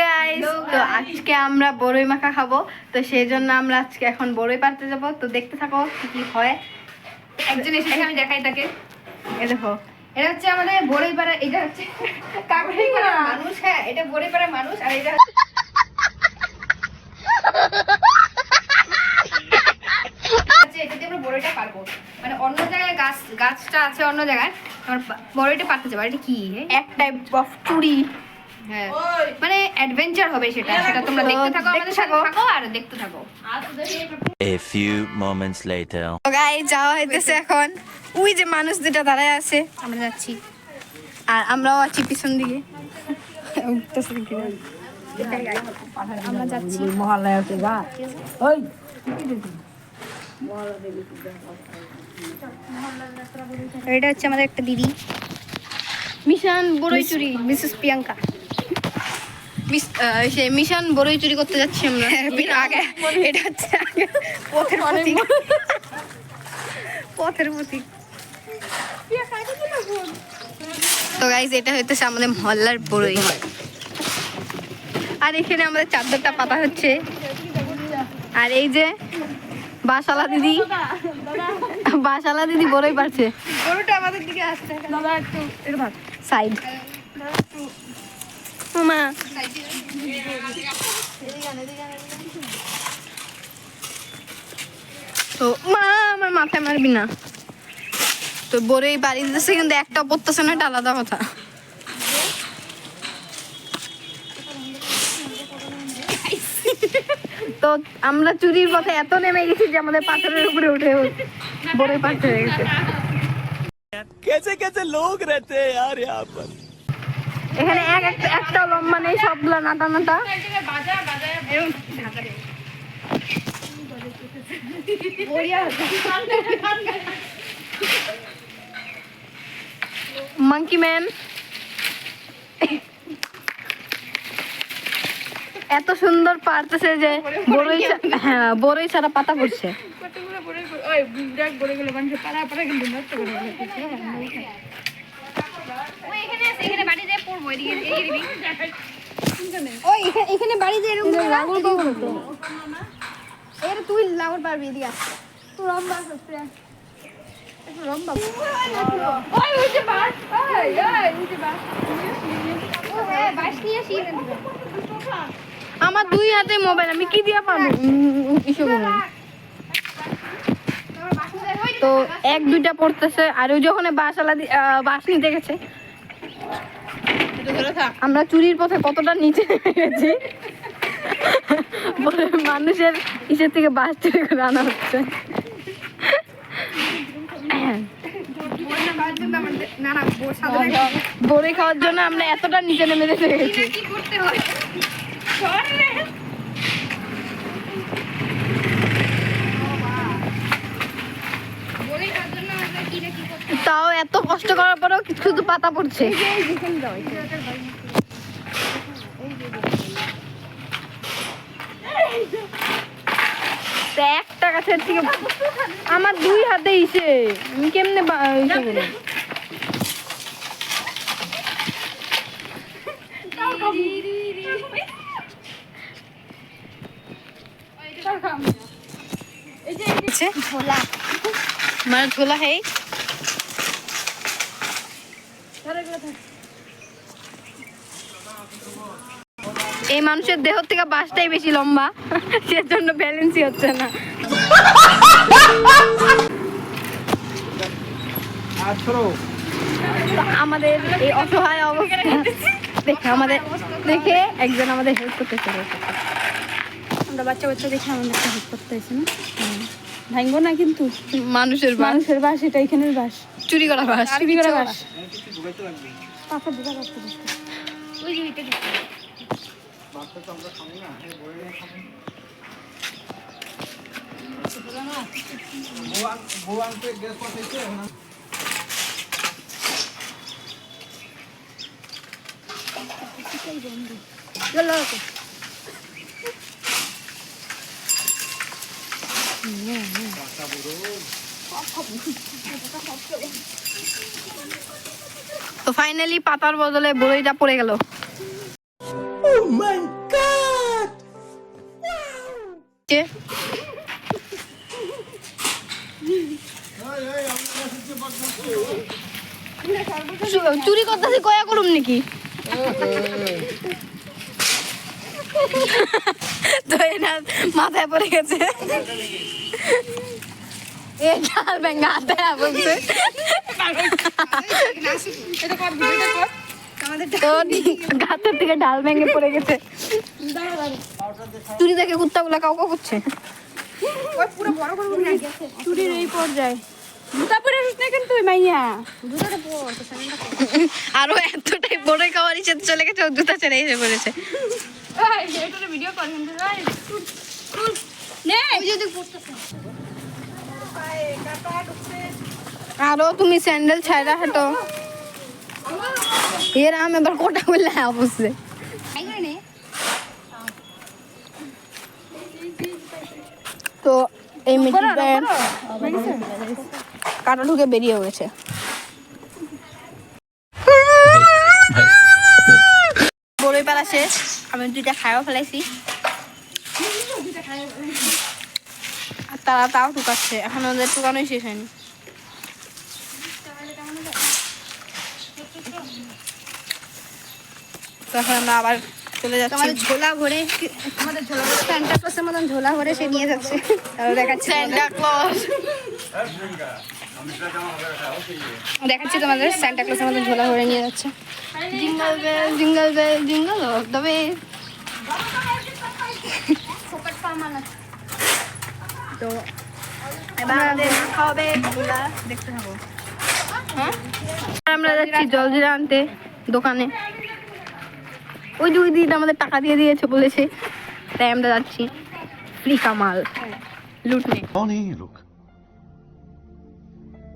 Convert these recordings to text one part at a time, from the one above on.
Guys, তো আজকে আমরা বড়ই মাখা খাবো। তো সেই জন্য আমরা আজকে এখন বড়ই পাড়তে যাব। তো দেখতে থাকো কি কি হয়। একজন এসেছে, আমি দেখাই তাকে। এই দেখো, এটা হচ্ছে আমাদের বড়ই পাড়া, এটা হচ্ছে কাকড়ি পাড়ার মানুষ। হ্যাঁ, এটা বড়ই পাড়ার মানুষ। আর এটা এটা দিয়ে আমরা বড়ইটা পারবো, মানে অন্য জায়গায় গাছটা আছে অন্য জায়গায়, আমরা বড়ইটা পারতে যাবো। এটা কি? এক টাইপ অফ চুরি। হ্যাঁ, মানে অ্যাডভেঞ্চার হবে সেটা তোমরা দেখতে থাকো, আমাদের সাথে থাকো আর দেখতে থাকো। A few moments later. তো গাইস, যাওয়া হইতেছে এখন। ওই যে মানুষ দুটা দাঁড়ায় আছে, আমরা যাচ্ছি। আর আমরাও আছি পিছন দিকে। আমরা যাচ্ছি। এটা হচ্ছে আমাদের একটা দিদি, মিশন বড়ই চুরি। মিসেস প্রিয়াঙ্কা। সেই মিশন বড়ই চুরি করতে যাচ্ছি আমরা। আগে এটা হচ্ছে আগে পথের প্রতীক। পথের প্রতীক। তো গাইস, এটা হইতেছে আমাদের মহল্লার বড়ই। আর এখানে আমাদের চাদরটা পাতা হচ্ছে। আর এই যে বাসালা দিদি, বাসালা দিদি বড়ই পারছে। গরুটা আমাদের দিকে আসছে। দাদা একটু এটা ভাত সাইড মা। তো মা, আমার মাথায় মারবি না। তো বড়ই বাড়ি দিতেছে, কিন্তু একটা পড়তেছে না, এটা আলাদা কথা। তো আমরা চুরির পথে এত নেমে গেছি যে আমাদের পাথরের উপরে উঠে বড়ই পাথর হয়ে গেছে। कैसे कैसे लोग रहते हैं यार यहाँ पर। এখানে একটা লম্বা নেই, সবগুলা নাটা নাটা। মাঙ্কি ম্যান এত সুন্দর পারতেছে যে বড়ই, হ্যাঁ বড়ই ছাড়া পাতা পড়ছে। এখানে বাড়িতে এরকম তুই লাউর পারবি দিয়া তুই লম্বা করতে লম্বা। ওই উঠে বাস, ওই উঠে বাস। ও হ্যাঁ, বাস নিয়ে আসি। আমার দুই হাতে মোবাইল, আমি কি দিয়া পাবো কিছু করবো। তো এক দুইটা পড়তেছে। আর ওই যখন বাস নিতে গেছে, আমরা চুরির পথে কতটা নিচে গেছি। মানুষের ইসের থেকে বাস চুরি করে আনা হচ্ছে। বড়ি খাওয়ার জন্য আমরা এতটা নিচে নেমে গেছি। তাও এত কষ্ট করার পরেও শুধু পাতা পড়ছে। একটা গাছের থেকে আমার দুই হাতে ইসে, আমি কেমনে ইসে করি। ঝোলা মানে ঝোলা है। এই মানুষের দেহ থেকে বাসটাই বেশি লম্বা, সেজন্য ব্যালেন্সই হচ্ছে না। আমাদের এই অসহায় অবস্থা দেখে একজন আমাদের হেল্প করতে চলে। আমরা বাচ্চা দেখে আমাদের হেল্প করতে হয়েছে না, ভাঙবো না কিন্তু। মানুষের বাস, এটা এখানের বাস, চুরি করা বাস। পাথর ঢোকা রাখতে ওই যে এটা তো ফাইনালি পাতার বদলে বড়ইটা পড়ে গেল। Oh my হচ্ছে। চুরি করতেছি কয়া করুম নাকি? তো এটা মাথায় পড়ে গেছে। এ ডাল ভেঙে হাতে বলছে গাছের থেকে ডাল ভেঙে পড়ে গেছে। চুরি দেখে কুত্তাগুলা কাউকে করছে। চুরির এই পর্যায়ে জুতা পরে আসিস না কিন্তু মাইয়া আরো এতটাই বড় খাওয়ার ইচ্ছে চলে গেছে, ও জুতা ছেড়ে এসে পড়েছে। ভিডিও কর কিন্তু আরো তুমি স্যান্ডেল ছাইরা হাঁটো। এর আম এবার কোটা করলে অবশ্যই। তো এই মিটিংটা কাটা ঢুকে বেরিয়ে গেছে। বড়ই পালা শেষ, আমি দুইটা খাইও ফেলাইছি আর তারা তাও টুকাচ্ছে, এখন ওদের টুকানোই শেষ হয়নি। তো এখন আমরা আবার চলে যাচ্ছি। আমাদের ঝোলা ভরে সান্টা ক্লজের মতন ঝোলা ভরে সে নিয়ে যাচ্ছে। তারপর দেখাচ্ছি সান্টা ক্লজ, দেখাচ্ছি তোমাদের সান্টা ক্লজের মতন ঝোলা ভরে নিয়ে যাচ্ছে। Jingle bell jingle bell jingle তবে তো এবার আমাদের খাওয়াবে দেখতে থাকো। হ্যাঁ আমরা যাচ্ছি জলজিরা আনতে দোকানে। ওই দুই দিন আমাদের টাকা দিয়ে দিয়েছে বলেছে, তাই আমরা যাচ্ছি ফ্রি কামাল লুটনে। कौन है ये लोग?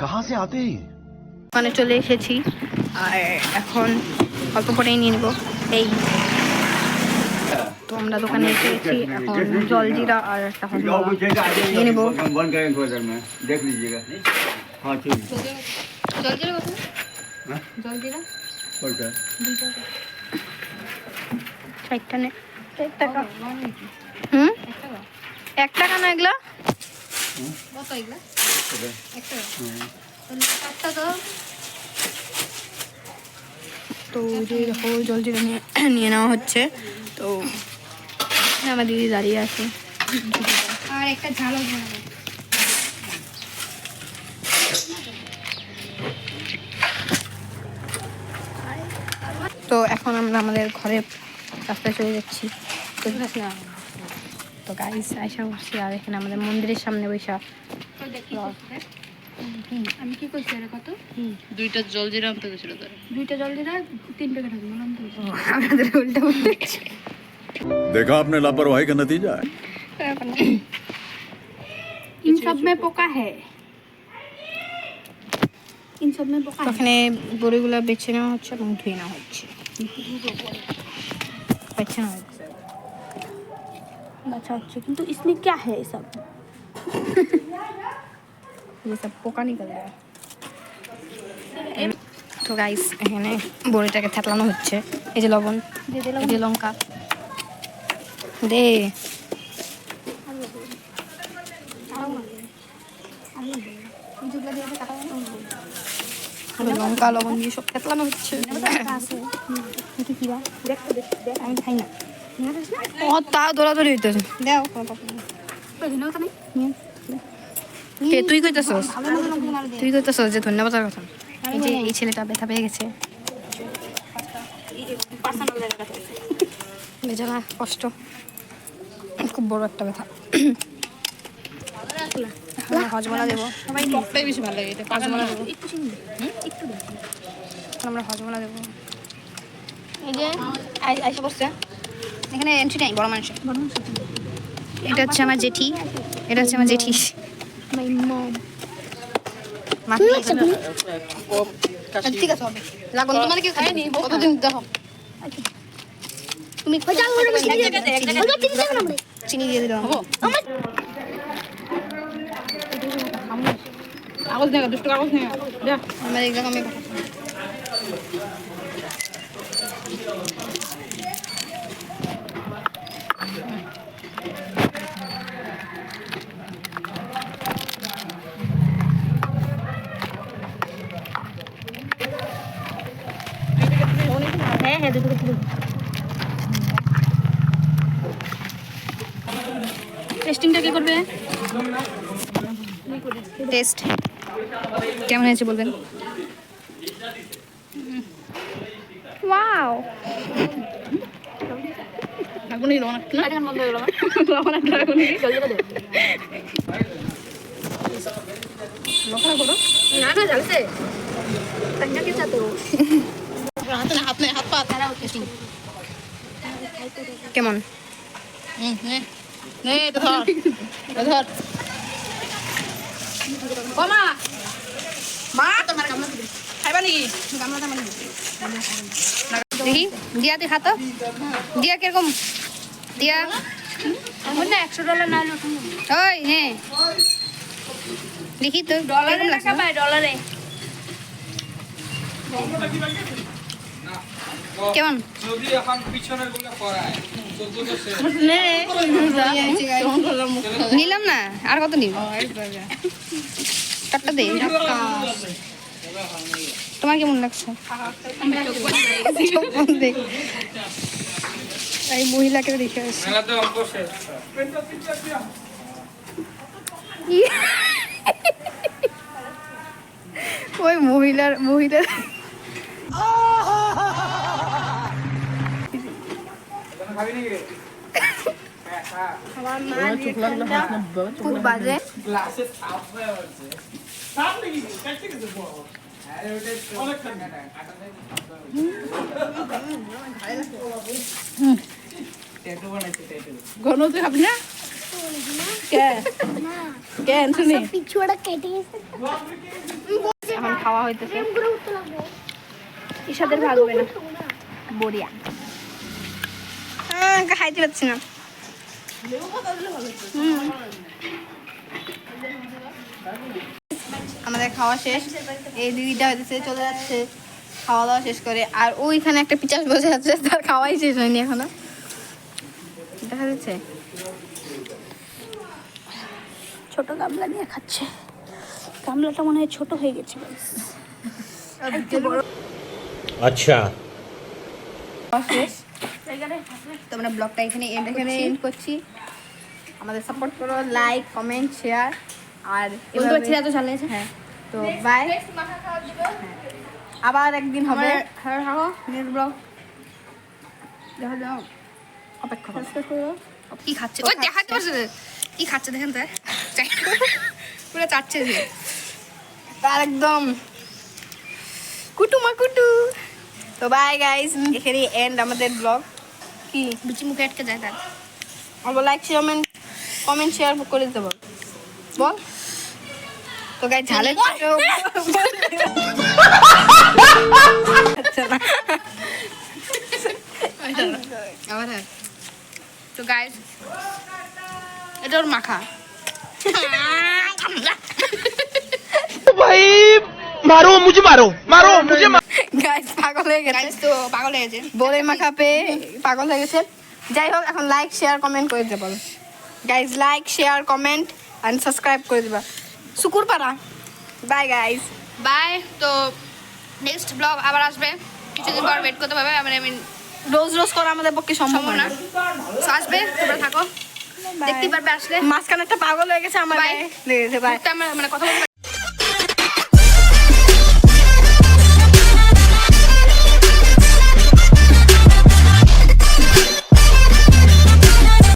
कहाँ से आते हैं? দোকানে চলে এসেছি আর এখন অল্প করেই নিয়ে নেবো। এই তো আমরা দোকানে এসে গেছি, এখন জলজিরা আর একটা হজমলা নিয়ে নেবো। बंद करें थोड़ी देर में, देख लीजिएगा। हाँ ठीक है। জলজিরা কত? হ্যাঁ? জলজিরা कोई 60টা নে। 1 টাকা। হুম 1 টাকা না এগুলা? কত এগুলা? 1 টাকা। তো যে দেখো জলজিরা নিয়ে নেওয়া হচ্ছে। তো আমার দিদি দাঁড়িয়ে আছে। আর একটা ঝালও বানাবো। তো এখন আমরা আমাদের ঘরে রাস্তায় চলে যাচ্ছি। তো গাইস আইসা বসছি আর এখানে আমাদের মন্দিরের সামনে বৈশা আমি কি করছি রে কত? দুইটা জলজিরা আনতে গেছিল তোর। 2টা জলজিরা 3 প্যাকেট হবে বললাম তো। আমাদের উল্টা উল্টা देखा आपने लापरवाही का नतीजा है। इन सब में पोका है। इन सब में पोका है। ওখানে বড়িগুলো বেছে নেওয়া হচ্ছে এবং ধুয়ে নেওয়া হচ্ছে। বেছে নেওয়া হচ্ছে अच्छा अच्छा किंतु इसमें क्या है ये सब? ये सब পোকা নিকল যায়। তো গাইস এখানে বড়িটাকে থেতলানো হচ্ছে। এই যে লবণ, এই যে লঙ্কা দে। লঙ্কা লবণ দিয়ে সব থেতলানো হচ্ছে। আমি খাই না। ও তা দৌড়াদৌড়ি হইতেছে। দাও কে তুই কইতেছস? তুই কইতেছস যে ধন্যবাদের কথা। এই যে এই ছেলেটা ব্যথা পেয়ে গেছে, বেচারা কষ্ট, খুব বড় একটা ব্যথা। এখন হজমলা দেবো। সবাই টকটাই বেশি ভালো লাগে, এটা হজমলা দেবো। এখন আমরা হজমলা দেবো। এই যে আইসা বসছে, এখানে এন্ট্রি নাই বড় মানুষের। এটা হচ্ছে আমার জেঠি, এটা হচ্ছে আমার জেঠি। মাই মম ঠিক আছে হবে লাগুন তোমার কি খাইনি কতদিন দেখো তুমি চিনি দিয়ে দিলাম। কাগজ নেই, দুটো কাগজ নেই আমার এক জায়গা আমি হ্যাঁ দুটো করে টেস্টিংটা কি করবে? টেস্ট কেমন হয়েছে বলবেন? ওয়াও আগুন নিয়ে লবণ না এখন বন্ধ হয়ে গেল লবণ একটা আগুন নিয়ে জলদি করে লবণ করো না না জ্বলছে টাঙ্গা কে চাতো হাতে না হাত পা তারা টেস্টিং কেমন? নে নে তো ধর ধর ওমা মা তোমার গামলা দিবি খাইবা নাকি গামলাটা মানে দেখি দিয়া তুই খাতো দিয়া কিরকম দিয়া আমার না $100 না লুটুন ওই হ্যাঁ দেখি তো ডলারে কিরকম টাকা লাগছে? পায় ডলারে কেমন যদি এখন পিছনের গুলো করায় 14 নে নিলাম না আর কত নিব চারটা দে তোমার কেমন লাগছে? চোখ বন্ধ দেখ। এই মহিলাকে দেখে আসছি মেলাতে অঙ্ক শেষ ওই মহিলার খাবি নাকি রে খুব বাজে গ্লাসে সাপ হয়ে আছে সাপ নাকি কাটতে গেছে বড় আরে ওটা অনেক ঠান্ডা কাটা দেয় ট্যাটু বানাইছে ট্যাটু ঘন তুই খাবি না কে কে শুনি পিছুয়াটা কেটে গেছে এখন খাওয়া হইতেছে পুরো উঠতে লাগবে ইসাদের ভাগ হবে না বড়িয়া খাইতে পারছি না আমাদের খাওয়া শেষ এই দিদিটা হইতেছে চলে যাচ্ছে খাওয়া দাওয়া শেষ করে আর ওইখানে একটা পিচাস বসে আছে তার খাওয়াই শেষ হয়নি এখনো দেখা যাচ্ছে ছোট গামলা নিয়ে খাচ্ছে গামলাটা মনে হয় ছোট হয়ে গেছে अच्छा শেষ তো আমরা ব্লগটা এখানে এন্ড করছি আমাদের সাপোর্ট করো লাইক কমেন্ট শেয়ার আর এত চালিয়েছে হ্যাঁ তো বাই আবার একদিন হবে নেক্সট ব্লগ দেখা যাও অপেক্ষা করো কি খাচ্ছে ওই দেখাতে পারছে কি খাচ্ছে দেখেন তো পুরো চাটছে যে তার একদম কুটুমা কুটু তো বাই গাইস এখানে এন্ড আমাদের ব্লগ কি বিচি মুখে আটকে যায় তার অল্প লাইক কমেন্ট শেয়ার করে দিতে বল বল তো গাইস ঝালে আচ্ছা না আবার হ্যাঁ তো গাইস এটা ওর মাখা भाई मारो मुझे গাইস পাগল হয়ে গেছে গাইস তো পাগল হয়ে গেছে বলে মাখা পেয়ে পাগল হয়ে গেছে যাই হোক এখন লাইক শেয়ার কমেন্ট করে দিতে বলো guys like share comment and subscribe করে দিবা শুকুরপাড়া বাই গাইস বাই তো নেক্সট ব্লগ আবার আসবে কিছুদিন পর ওয়েট করতে হবে আমি রোজ করা আমাদের পক্ষে সম্ভব সম্ভব না না তো আসবে তোমরা থাকো দেখতে পারবে আসলে মাঝখানে একটা পাগল হয়ে গেছে আমার Bye. লেগেছে বাই মুখটা আমার মানে কথা বলতে